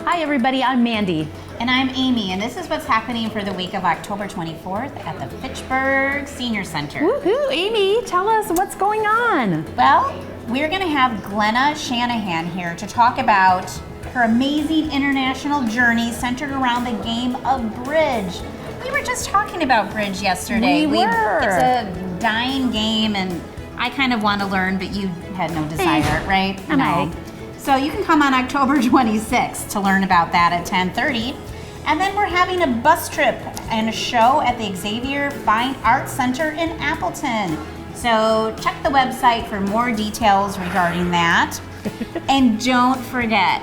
Hi everybody, I'm Mandy. And I'm Amy, and this is what's happening for the week of October 24th at the Fitchburg Senior Center. Woohoo, Amy, tell us what's going on. Well, we're gonna have Glenna Shannahan here to talk about her amazing international journey centered around the game of bridge. We were just talking about bridge yesterday. We were. It's a dying game, and I kind of want to learn, but you had no desire, right? No. So you can come on October 26th to learn about that at 10:30. And then we're having a bus trip and a show at the Xavier Fine Arts Center in Appleton. So check the website for more details regarding that. And don't forget,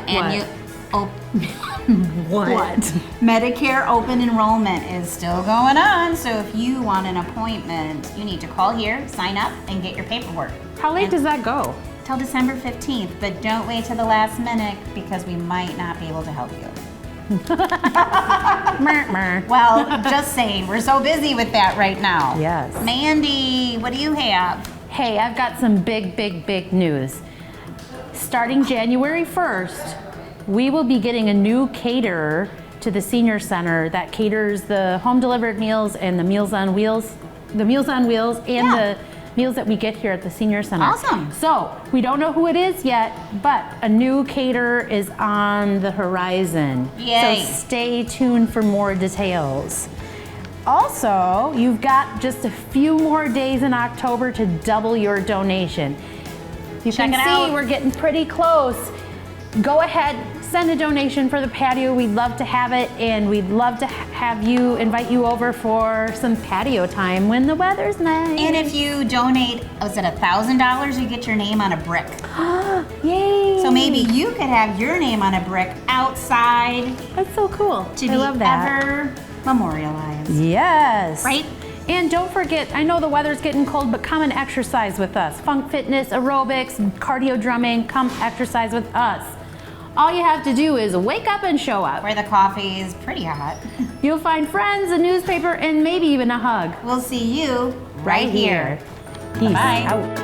What? Medicare open enrollment is still going on. So if you want an appointment, you need to call here, sign up, and get your paperwork. How late does that go? Till December 15th, but don't wait till the last minute because we might not be able to help you. Well, just saying, we're so busy with that right now. Yes. Mandy, what do you have? Hey, I've got some big news. Starting January 1st, we will be getting a new caterer to the senior center that caters the home delivered meals and the Meals on Wheels, and the meals that we get here at the senior center. Awesome. So we don't know who it is yet, but a new caterer is on the horizon. Yay. So stay tuned for more details. Also, you've got just a few more days in October to double your donation. You Check can it see out. we're getting pretty close. Go ahead, send a donation for the patio. We'd love to have it, and we'd love to invite you over for some patio time when the weather's nice. And if you donate, was it $1,000, you get your name on a brick. Yay! So maybe you could have your name on a brick outside That's so cool. to I be love that. ever memorialized. Yes. Right? And don't forget, I know the weather's getting cold, but come and exercise with us. Funk fitness, aerobics, cardio drumming, come exercise with us. All you have to do is wake up and show up. Where the coffee is pretty hot. You'll find friends, a newspaper, and maybe even a hug. We'll see you Right here. Peace Bye-bye. out.